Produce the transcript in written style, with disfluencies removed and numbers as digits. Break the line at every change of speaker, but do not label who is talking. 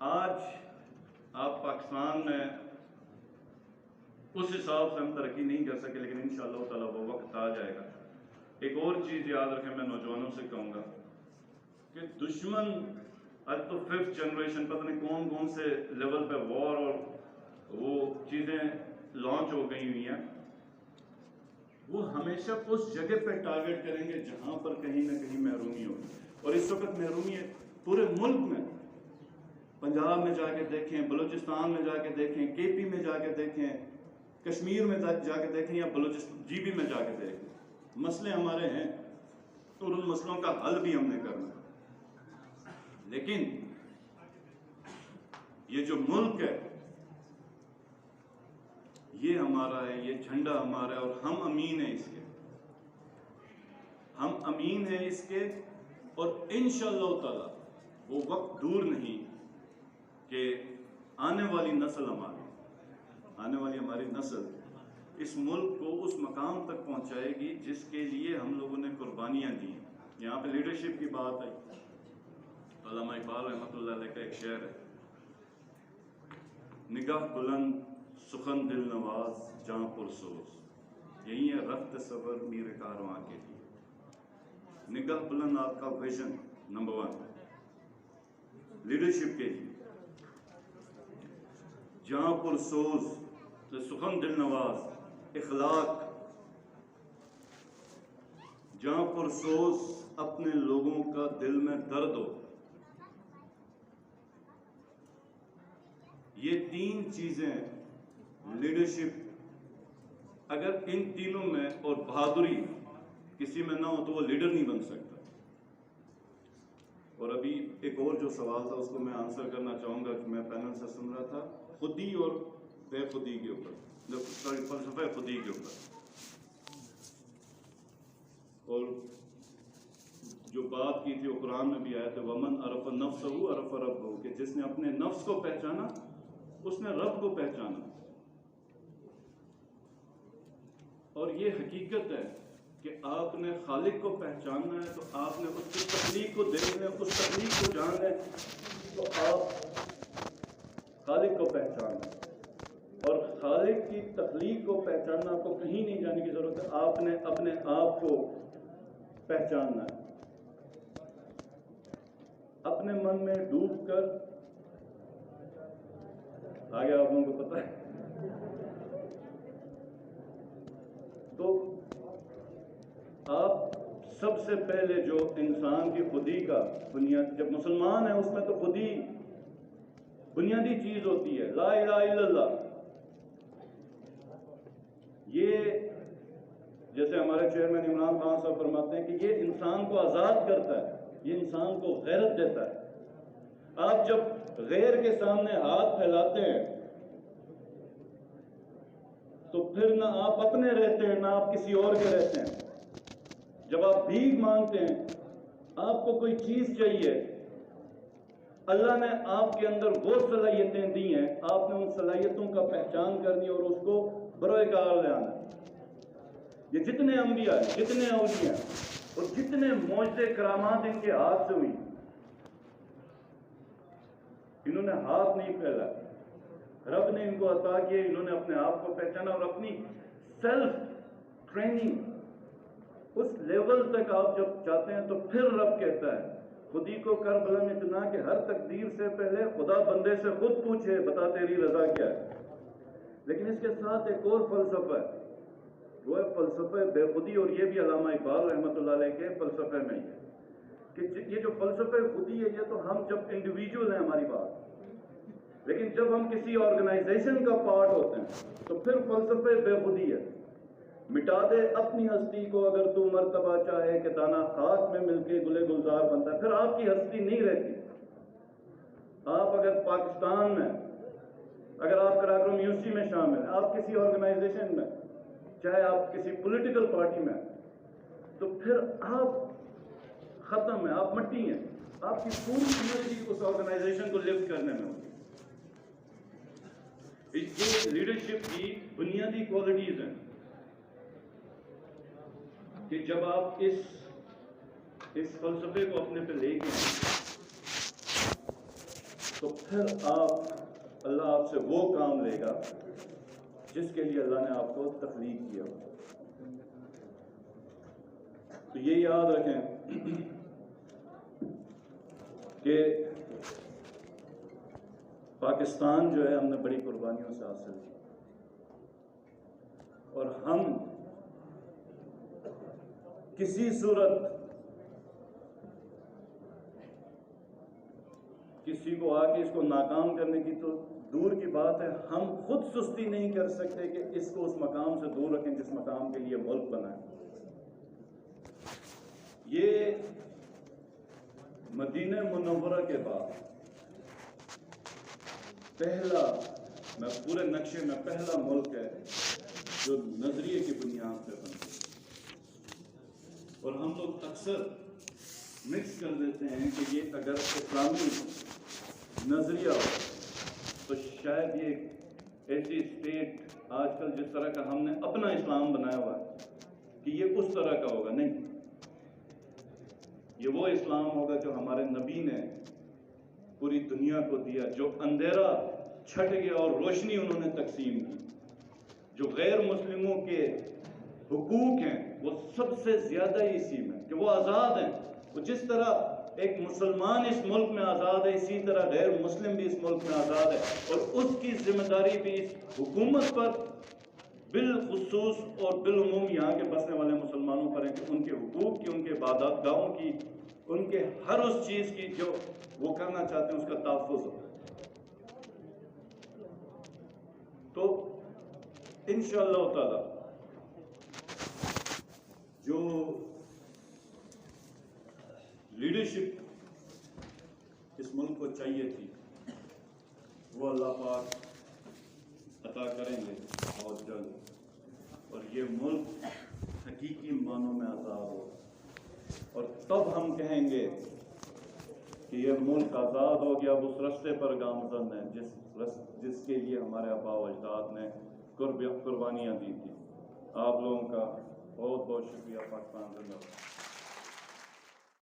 آج آپ پاکستان میں اس حساب سے ہم ترقی نہیں کر سکے، لیکن انشاءاللہ تعالیٰ وہ وقت آ جائے گا۔ ایک اور چیز یاد رکھیں، میں نوجوانوں سے کہوں گا کہ دشمن آج تو 5th جنریشن، پتہ نہیں کون کون سے لیول پہ وار اور وہ چیزیں لانچ ہو گئی ہوئی ہیں، وہ ہمیشہ اس جگہ پہ ٹارگٹ کریں گے جہاں پر کہیں نہ کہیں محرومی ہوگی۔ اور اس وقت محرومی ہے پورے ملک میں، پنجاب میں جا کے دیکھیں، بلوچستان میں جا کے دیکھیں، کے پی میں جا کے دیکھیں، کشمیر میں جا کے دیکھیں، یا بلوچستان جی بی میں جا کے دیکھیں، مسئلے ہمارے ہیں اور ان مسئلوں کا حل بھی ہم نے کرنا ہے۔ لیکن یہ جو ملک ہے یہ ہمارا ہے، یہ جھنڈا ہمارا ہے، اور ہم امین ہیں اس کے، ہم امین ہیں اس کے، اور انشاءاللہ تعالی وہ وقت دور نہیں کہ آنے والی نسل ہماری نسل اس ملک کو اس مقام تک پہنچائے گی جس کے لیے ہم لوگوں نے قربانیاں دی ہیں۔ یہاں پہ لیڈرشپ کی بات ہے، علامہ اقبال رحمۃ اللہ علیہ کا ایک شعر ہے، نگاہ بلند سخن دل نواز جاں پرسوز، یہی ہے رخت صبر میر کارواں کے لیے۔ نگاہ بلند آپ کا ویژن نمبر 1 لیڈرشپ کے لیے، جاں پرسوز تو سخن دل نواز اخلاق، جاں پرسوز اپنے لوگوں کا دل میں درد ہو، یہ 3 چیزیں لیڈرشپ، اگر ان تینوں میں اور بہادری کسی میں نہ ہو تو وہ لیڈر نہیں بن سکتا۔ اور ابھی ایک اور جو سوال تھا اس کو میں آنسر کرنا چاہوں گا کہ میں پینل سے سن رہا تھا خودی اور بے خودی کے اوپر، فلسفہ خودی کے اوپر، اور جو بات کی تھی وہ قرآن میں بھی آیا تھا، ومن عرف نفسہ عرف ربہ، کہ جس نے اپنے نفس کو پہچانا اس نے رب کو پہچانا۔ اور یہ حقیقت ہے کہ آپ نے خالق کو پہچاننا ہے تو آپ نے اس کی تخلیق کو دیکھنا ہے، اس تخلیق کو جاننا ہے تو آپ خالق کو پہچاننا ہے، اور خالق کی تخلیق کو پہچاننا آپ کو کہیں نہیں جانے کی ضرورت ہے، آپ نے اپنے آپ کو پہچاننا ہے۔ اپنے من میں ڈوب کر، آگے آپ لوگوں کو پتہ ہے، تو آپ سب سے پہلے جو انسان کی خودی کا بنیاد، جب مسلمان ہے اس میں تو خودی بنیادی چیز ہوتی ہے، لا الہ الا اللہ۔ یہ جیسے ہمارے چیئرمین عمران خان صاحب فرماتے ہیں کہ یہ انسان کو آزاد کرتا ہے، یہ انسان کو غیرت دیتا ہے۔ آپ جب غیر کے سامنے ہاتھ پھیلاتے ہیں تو پھر نہ آپ اپنے رہتے ہیں نہ آپ کسی اور کے رہتے ہیں۔ جب آپ بھیک مانگتے ہیں، آپ کو کوئی چیز چاہیے، اللہ نے آپ کے اندر وہ صلاحیتیں دی ہیں، آپ نے ان صلاحیتوں کا پہچان کرنی اور اس کو بروئے کار لے آنا۔ یہ جتنے انبیاء ہیں، جتنے اولیاء ہیں اور جتنے معجزے کرامات ان کے ہاتھ سے ہوئی، انہوں نے ہاتھ نہیں پھیلا، رب نے ان کو عطا کیا، انہوں نے اپنے آپ کو پہچانا اور اپنی سیلف ٹریننگ اس لیول تک آپ جب جاتے ہیں تو پھر رب کہتا ہے خودی کو کر بلند اتنا کہ ہر تقدیر سے پہلے خدا بندے سے خود پوچھے بتا تیری رضا کیا ہے۔ لیکن اس کے ساتھ ایک اور فلسفہ ہے، وہ ہے فلسفہ بے خودی، اور یہ بھی علامہ اقبال رحمۃ اللہ علیہ کے فلسفے میں ہی ہے کہ یہ جو فلسفہ خودی ہے یہ تو ہم جب انڈیویجول ہیں ہماری بات، لیکن جب ہم کسی آرگنائزیشن کا پارٹ ہوتے ہیں تو پھر فلسفہ بے خودی ہے، مٹا دے اپنی ہستی کو اگر تو مرتبہ چاہے کہ دانا خاک میں مل کے گلے گلزار بنتا ہے، پھر آپ کی ہستی نہیں رہتی۔ آپ اگر پاکستان میں، اگر آپ کراکرم یونیورسٹی میں شامل ہیں، آپ کسی آرگنائزیشن میں، چاہے آپ کسی پولیٹیکل پارٹی میں، تو پھر آپ ختم ہیں، آپ مٹی ہیں، آپ کی پوری انرجی اس آرگنائزیشن کو لفٹ کرنے میں ہوگی۔ یہ لیڈرشپ کی بنیادی کوالٹیز ہیں کہ جب آپ اس فلسفے کو اپنے پہ لے کے تو پھر اللہ آپ سے وہ کام لے گا جس کے لیے اللہ نے آپ کو تخلیق کیا ہو۔ تو یہ یاد رکھیں کہ پاکستان جو ہے ہم نے بڑی قربانیوں سے حاصل کی، اور ہم کسی صورت کسی کو آ کے اس کو ناکام کرنے کی تو دور کی بات ہے، ہم خود سستی نہیں کر سکتے کہ اس کو اس مقام سے دور رکھیں جس مقام کے لیے ملک بنا ہے۔ یہ مدینہ منورہ کے بعد پہلا، میں پورے نقشے میں پہلا ملک ہے جو نظریے کی بنیاد پہ بنا، اور ہم لوگ اکثر مکس کر دیتے ہیں کہ یہ اگر اسلامی نظریہ ہو تو شاید یہ ایسی اسٹیٹ آج کل جس طرح کا ہم نے اپنا اسلام بنایا ہوا ہے کہ یہ اس طرح کا ہوگا، نہیں، یہ وہ اسلام ہوگا جو ہمارے نبی نے پوری دنیا کو دیا، جو اندھیرا چھٹ گیا اور روشنی انہوں نے تقسیم کی، جو غیر مسلموں کے حقوق ہیں وہ سب سے زیادہ اسی میں کہ وہ آزاد ہیں۔ وہ جس طرح ایک مسلمان اس ملک میں آزاد ہے، اسی طرح غیر مسلم بھی اس ملک میں آزاد ہے، اور اس کی ذمہ داری بھی اس حکومت پر بالخصوص اور بالعموم یہاں کے بسنے والے مسلمانوں پر ہے کہ ان کے حقوق کی، ان کے عبادات گاہوں کی، ان کے ہر اس چیز کی جو وہ کرنا چاہتے ہیں اس کا تحفظ ہو۔ تو انشاءاللہ تعالی جو لیڈرشپ اس ملک کو چاہیے تھی وہ اللہ پاک عطا کریں گے بہت جلد، اور یہ ملک حقیقی معنوں میں آزاد ہو، اور تب ہم کہیں گے کہ یہ ملک آزاد ہو گیا، اب اس رستے پر گامزن ہے جس کے لیے ہمارے آباء و اجداد نے قربانیاں دی تھی۔ آپ لوگوں کا بہت بہت شکریہ۔ پاکستان زندہ باد۔